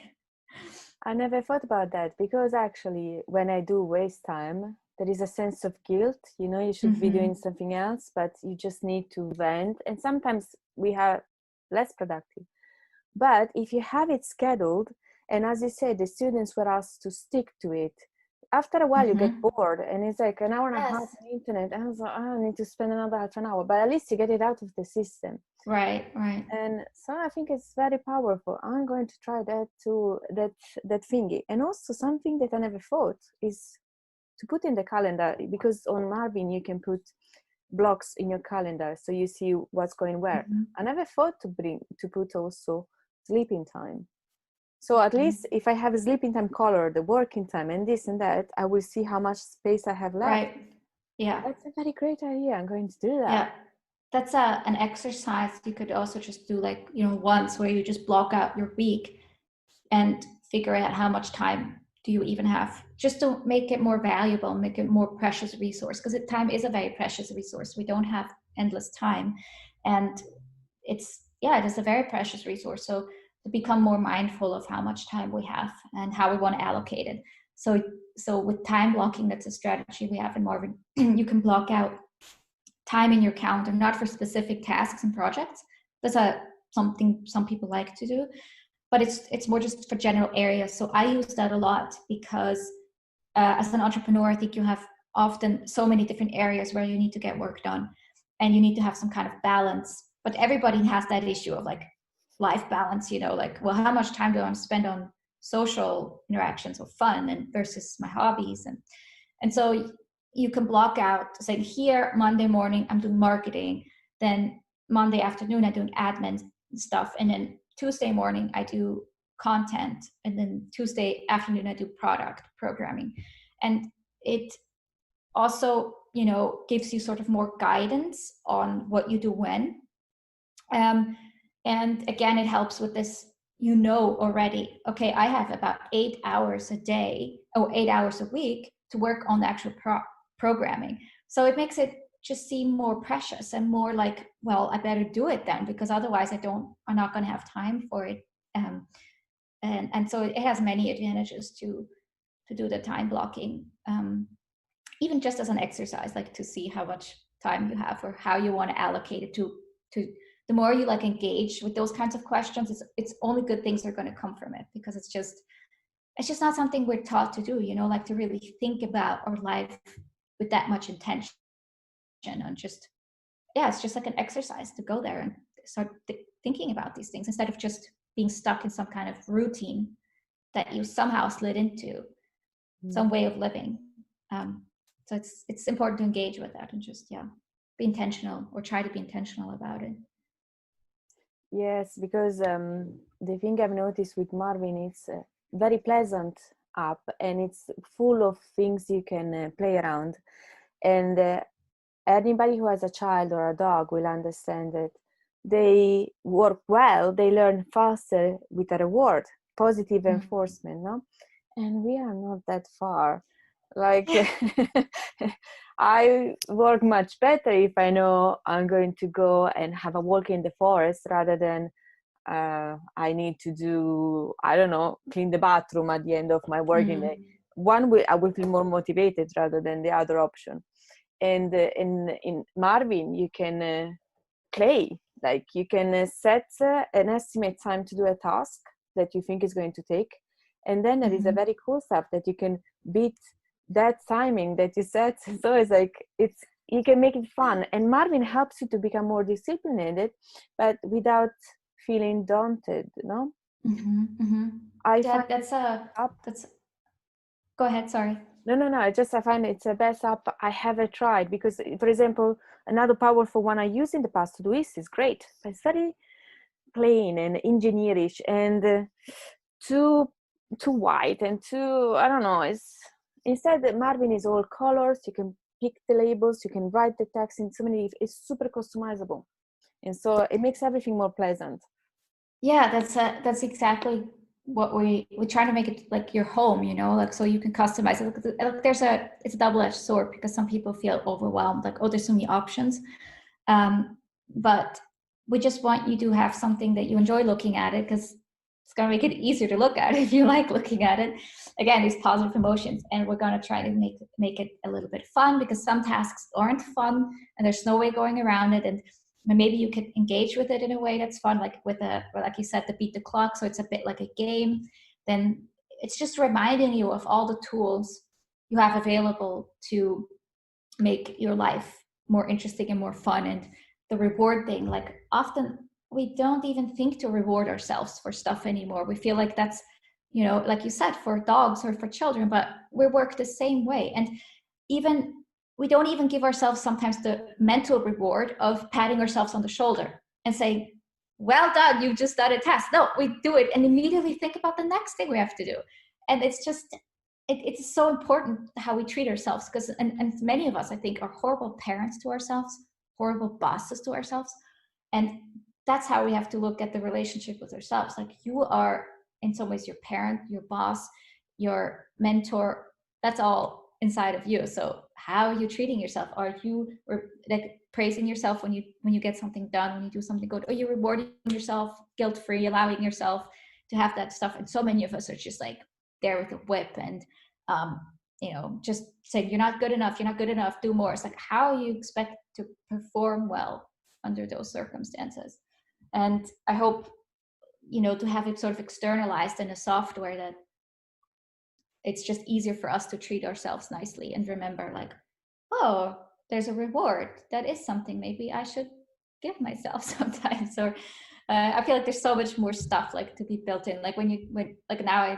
I never thought about that, because actually when I do waste time, there is a sense of guilt. You should be doing something else, but you just need to vent. And sometimes we are less productive. But if you have it scheduled, and as you said, the students were asked to stick to it, after a while you get bored, and it's like an hour and a half on the internet, and I was like, I need to spend another half an hour, but at least you get it out of the system. Right. And so I think it's very powerful. I'm going to try that too, that thingy. And also something that I never thought is to put in the calendar, because on Marvin you can put blocks in your calendar so you see what's going where. I never thought to put also sleeping time. So at least if I have a sleeping time color, the working time, and this and that, I will see how much space I have left. Right. Yeah. That's a very great idea. I'm going to do that. Yeah. That's an exercise you could also just do, like, once, where you just block out your week and figure out how much time do you even have, just to make it more valuable, make it more precious resource, because time is a very precious resource. We don't have endless time, and it is a very precious resource. So to become more mindful of how much time we have and how we want to allocate it. So with time blocking, that's a strategy we have in Marvin. You can block out time in your calendar, not for specific tasks and projects. That's something some people like to do, but it's more just for general areas. So I use that a lot, because as an entrepreneur, I think you have often so many different areas where you need to get work done, and you need to have some kind of balance. But everybody has that issue of like life balance, like, well, how much time do I spend on social interactions or fun and versus my hobbies? And so you can block out, say, here, Monday morning, I'm doing marketing. Then Monday afternoon, I'm doing admin stuff. And then Tuesday morning, I do content. And then Tuesday afternoon, I do product programming. And it also, gives you sort of more guidance on what you do when. And again, it helps with this you know already, okay, I have about 8 hours a day or 8 hours a week to work on the actual programming. So it makes it just seem more precious and more like, well, I better do it then, because otherwise I'm not going to have time for it. Um, and so it has many advantages to do the time blocking, even just as an exercise, like to see how much time you have or how you want to allocate it to the more you like engage with those kinds of questions, it's only good things are going to come from it, because it's just not something we're taught to do, like to really think about our life with that much intention. And just, yeah, it's just like an exercise to go there and start thinking about these things instead of just being stuck in some kind of routine that you somehow slid into, some way of living. So it's important to engage with that and just, yeah, be intentional, or try to be intentional about it. Yes, because the thing I've noticed with Marvin, it's a very pleasant app, and it's full of things you can play around. And anybody who has a child or a dog will understand that they work well, they learn faster with a reward, positive enforcement, no? And we are not that far. Like, I work much better if I know I'm going to go and have a walk in the forest, rather than I need to do, I don't know, clean the bathroom at the end of my working day. I will feel more motivated rather than the other option. And in Marvin, you can play, like you can set an estimate time to do a task that you think is going to take, and then there is a very cool stuff that you can beat that timing that you set. So it's like, you can make it fun, and Marvin helps you to become more disciplined, but without feeling daunted, no? I find That's go ahead, sorry. No. I find it's the best app I ever tried, because, for example, another powerful one I used in the past, Todoist, is great, but it's very plain and engineerish, and too white and too, I don't know. Instead, Marvin is all colors. You can pick the labels. You can write the text in so many. It's super customizable, and so it makes everything more pleasant. Yeah, that's exactly what we try to make it like your home, like so you can customize it. Look, it's a double-edged sword, because some people feel overwhelmed, like, oh, there's so many options. But we just want you to have something that you enjoy looking at it, because it's going to make it easier to look at it if you like looking at it. Again, these positive emotions, and we're going to try to make it a little bit fun, because some tasks aren't fun and there's no way going around it. And maybe you can engage with it in a way that's fun, like like you said, the beat the clock. So it's a bit like a game. Then it's just reminding you of all the tools you have available to make your life more interesting and more fun. And the reward thing, like, often we don't even think to reward ourselves for stuff anymore. We feel like that's, like you said, for dogs or for children, but we work the same way. And even we don't even give ourselves sometimes the mental reward of patting ourselves on the shoulder and saying, well done, you've just done a task. No, we do it and immediately think about the next thing we have to do. And it's just, it's so important how we treat ourselves, because and many of us, I think, are horrible parents to ourselves, horrible bosses to ourselves. And that's how we have to look at the relationship with ourselves. Like, you are in some ways your parent, your boss, your mentor. That's all inside of you. So how are you treating yourself? Are you like praising yourself when you get something done, when you do something good? Are you rewarding yourself guilt-free, allowing yourself to have that stuff? And so many of us are just like there with a whip and just saying, you're not good enough, do more. It's like, how you expect to perform well under those circumstances? And I hope to have it sort of externalized in a software, that it's just easier for us to treat ourselves nicely and remember, like, oh, there's a reward. That is something maybe I should give myself sometimes. Or I feel like there's so much more stuff like to be built in. Like when like now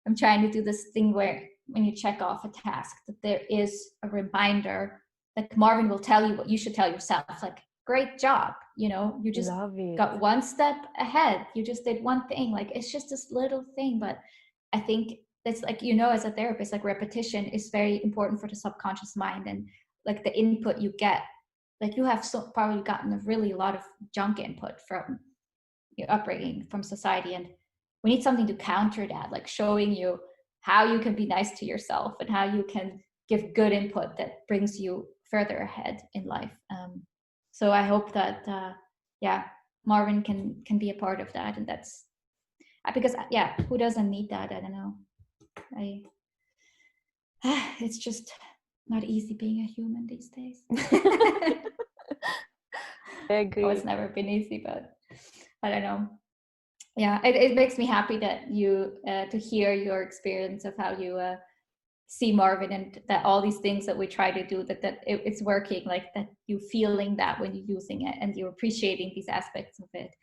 I'm trying to do this thing where when you check off a task, that there is a reminder. Like, Marvin will tell you what you should tell yourself. Like, great job. You just got one step ahead. You just did one thing. Like, it's just this little thing. But I think it's like, as a therapist, like, repetition is very important for the subconscious mind. And like the input you get, like, you have probably gotten a lot of junk input from your upbringing, from society, and we need something to counter that, like showing you how you can be nice to yourself and how you can give good input that brings you further ahead in life. So I hope that yeah, Marvin can be a part of that, and that's because yeah, who doesn't need that? I don't know. It's just not easy being a human these days. I agree. Oh, it's never been easy, but I don't know. Yeah, it makes me happy that you to hear your experience of how you see Marvin, and that all these things that we try to do, that it's working, like that you feeling that when you're using it and you're appreciating these aspects of it.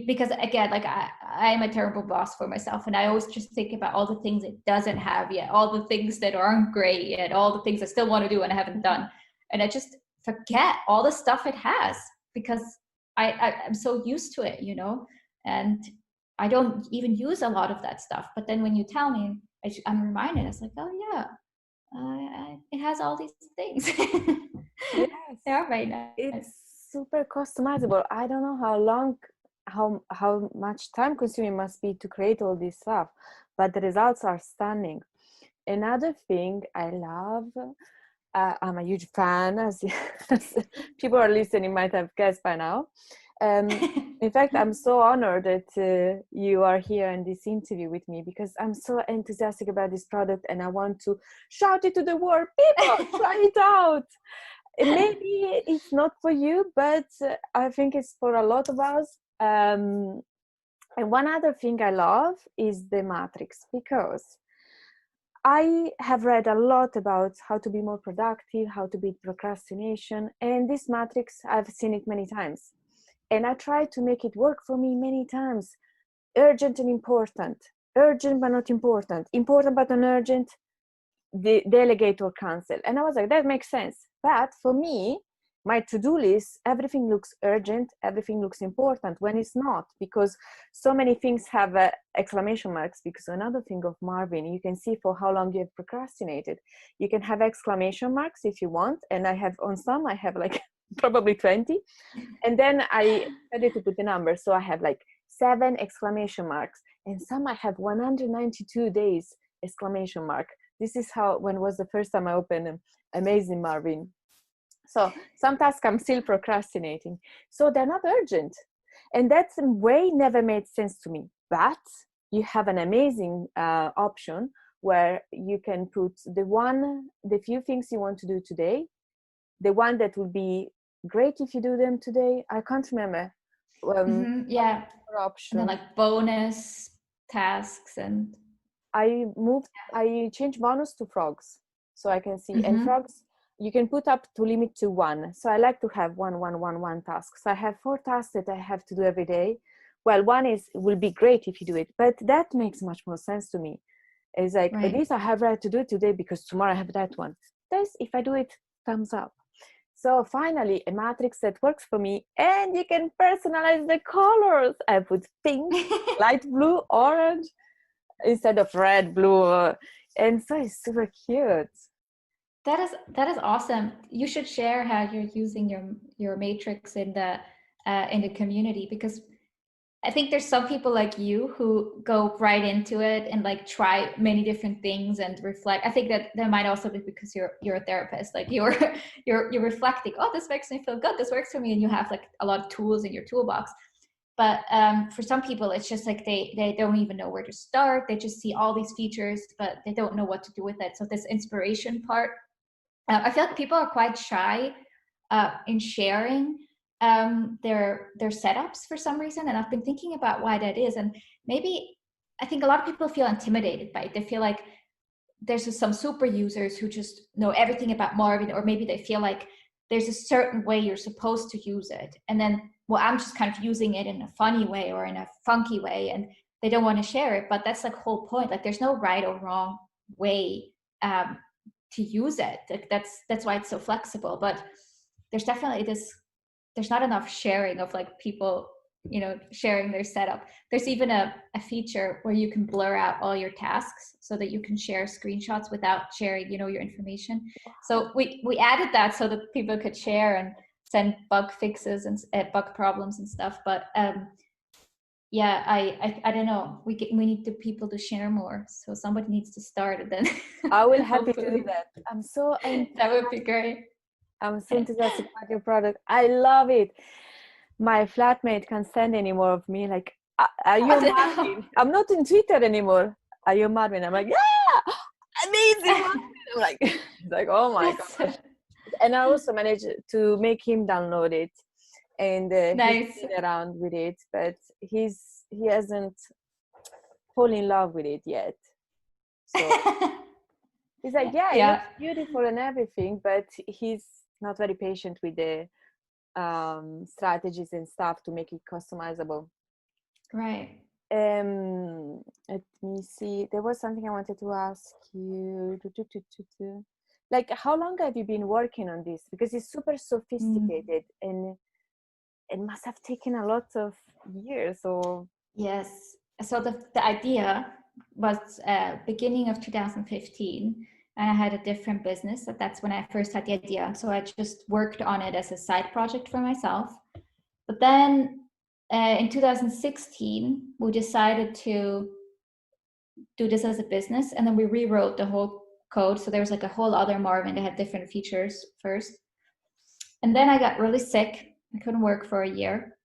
Because again, like I'm a terrible boss for myself, and I always just think about all the things it doesn't have yet, all the things that aren't great yet, all the things I still want to do and I haven't done, and I just forget all the stuff it has because I'm so used to it, you know, and I don't even use a lot of that stuff. But then when you tell me, I'm reminded. It's like, oh yeah, it has all these things. Yes, They are very nice. it's super customizable. I don't know how much time consuming must be to create all this stuff, but the results are stunning. Another thing I love, I'm a huge fan, as people are listening might have guessed by now. In fact, I'm so honored that you are here in this interview with me, because I'm so enthusiastic about this product and I want to shout it to the world. People, try it out. Maybe it's not for you, but I think it's for a lot of us. And one other thing I love is the matrix, because I have read a lot about how to be more productive, how to beat procrastination, and this matrix, I've seen it many times. And I tried to make it work for me many times. Urgent and important, urgent but not important, important but not urgent, delegate or cancel. And I was like, that makes sense. But for me, my to-do list, everything looks urgent, everything looks important, when it's not, because so many things have exclamation marks. Because another thing of Marvin, you can see for how long you have procrastinated. You can have exclamation marks if you want, and I have on some, I have like probably 20, and then I decided to put the number, so I have like 7 exclamation marks, and some I have 192 days exclamation mark. This is how, when was the first time I opened Amazing Marvin. So some tasks I'm still procrastinating. So they're not urgent. And that way never made sense to me. But you have an amazing option where you can put the few things you want to do today, the one that will be great if you do them today. I can't remember. Yeah. Option. And then like bonus tasks, and I changed bonus to frogs, so I can see. And frogs, you can put up to limit to 1. So I like to have one tasks. So I have 4 tasks that I have to do every day. Well, one will be great if you do it, but that makes much more sense to me. It's like, right. This I have to do it today because tomorrow I have that one. This, if I do it, thumbs up. So finally, a matrix that works for me, and you can personalize the colors. I put pink, light blue, orange, instead of red, blue, and so it's super cute. That is awesome. You should share how you're using your matrix in the community, because I think there's some people like you who go right into it and like try many different things and reflect. I think that might also be because you're a therapist, like you're reflecting, oh, this makes me feel good, this works for me, and you have like a lot of tools in your toolbox. But for some people, it's just like they don't even know where to start. They just see all these features, but they don't know what to do with it. So this inspiration part, I feel like people are quite shy in sharing their setups for some reason, and I've been thinking about why that is. And maybe I think a lot of people feel intimidated by it. They feel like there's just some super users who just know everything about Marvin, or maybe they feel like there's a certain way you're supposed to use it, and then, well, I'm just kind of using it in a funny way or in a funky way, and they don't want to share it. But that's like whole point. Like there's no right or wrong way to use it. Like that's why it's so flexible. But there's definitely there's not enough sharing of like people, you know, sharing their setup. There's even a feature where you can blur out all your tasks so that you can share screenshots without sharing, you know, your information. So we added that so that people could share. And send bug fixes and bug problems and stuff. But yeah, I don't know. We need the people to share more. So somebody needs to start, and then I will happy to do that. I'm so that would be great. I'm so enthusiastic about your product. I love it. My flatmate can't stand any more of me. Like, are you Marvin? I'm not in Twitter anymore. Are you Marvin? I'm like, yeah, amazing. I'm like, it's like, oh my gosh. And I also managed to make him download it, and nice. he's been around with it, but he hasn't fallen in love with it yet. So he's like, yeah, it looks beautiful and everything, but he's not very patient with the strategies and stuff to make it customizable. Right. Let me see. There was something I wanted to ask you. Like, how long have you been working on this? Because it's super sophisticated and it must have taken a lot of years. Or yes. So the idea was beginning of 2015, and I had a different business. That's when I first had the idea. So I just worked on it as a side project for myself. But then in 2016, we decided to do this as a business, and then we rewrote the whole code. So there was like a whole other Marvin that had different features first. And then I got really sick. I couldn't work for a year.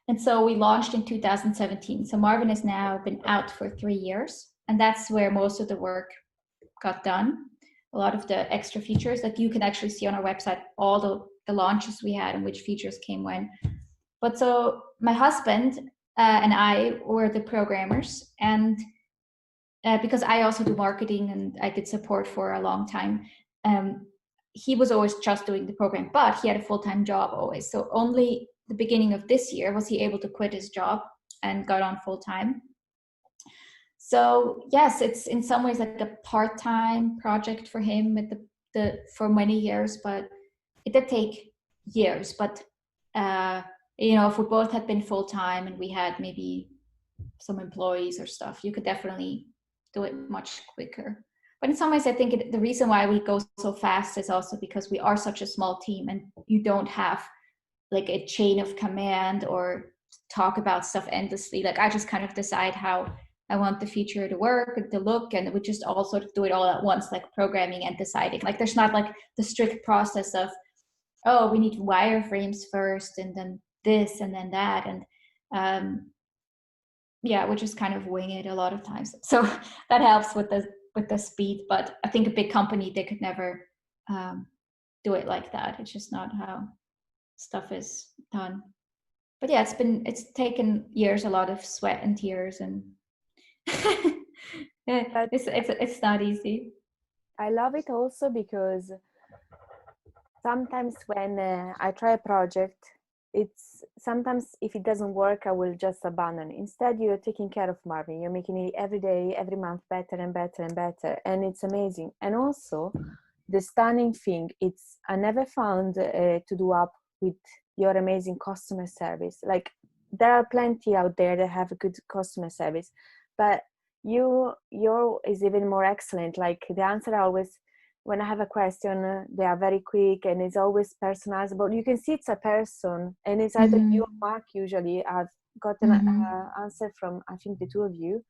And so we launched in 2017. So Marvin has now been out for 3 years. And that's where most of the work got done. A lot of the extra features that you can actually see on our website, all the launches we had and which features came when. But so my husband and I were the programmers. And because I also do marketing and I did support for a long time, he was always just doing the program, but he had a full-time job always. So only the beginning of this year was he able to quit his job and got on full-time. So yes, it's in some ways like a part-time project for him with for many years, but it did take years. But if we both had been full-time and we had maybe some employees or stuff, you could definitely do it much quicker. But in some ways, I think the reason why we go so fast is also because we are such a small team and you don't have like a chain of command or talk about stuff endlessly. Like I just kind of decide how I want the feature to work, to look, and we just all sort of do it all at once, like programming and deciding. Like there's not like the strict process of, oh, we need wireframes first and then this and then that. And we just kind of wing it a lot of times. So that helps with the speed. But I think a big company, they could never do it like that. It's just not how stuff is done. But yeah, it's taken years, a lot of sweat and tears, and it's not easy. I love it also because sometimes when I try a project, it's sometimes if it doesn't work, I will just abandon. Instead, you're taking care of Marvin. You're making it every day, every month better and better and better, and it's amazing. And also, the stunning thing, I never found to do up with your amazing customer service. Like there are plenty out there that have a good customer service, but your is even more excellent. Like the answer always, when I have a question, they are very quick and it's always personalizable. You can see it's a person, and it's either you or Mark. Usually I've gotten an answer from, I think, the two of you.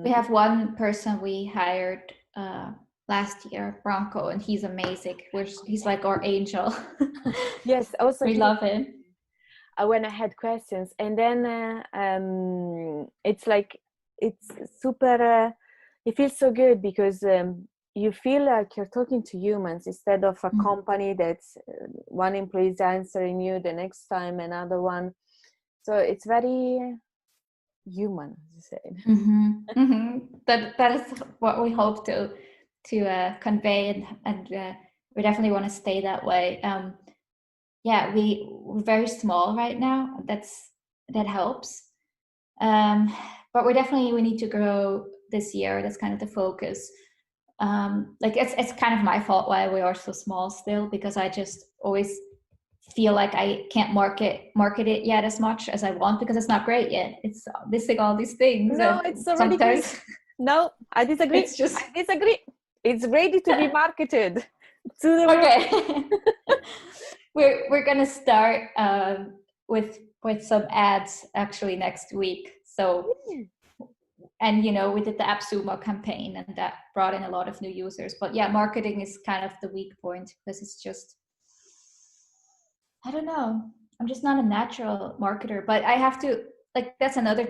We have one person we hired last year, Bronco, and he's amazing. He's like our angel. Yes, also we love him. When I had questions, and then it's like, it's super, it feels so good because you feel like you're talking to humans instead of a company that's one employee is answering you, the next time another one. So it's very human, as you said. That is what we hope to convey, and we definitely want to stay that way. We're very small right now. That helps. But we need to grow this year. That's kind of the focus. Like it's kind of my fault why we are so small still, because I just always feel like I can't market it yet as much as I want, because it's not great yet. It's missing all these things. No, it's already great. No, I disagree. I disagree. It's ready to be marketed. To the world. Okay. we're gonna start with some ads actually next week. So, and we did the AppSumo campaign, and that brought in a lot of new users. But yeah, marketing is kind of the weak point, because it's just, I don't know. I'm just not a natural marketer, but I have to, like, that's another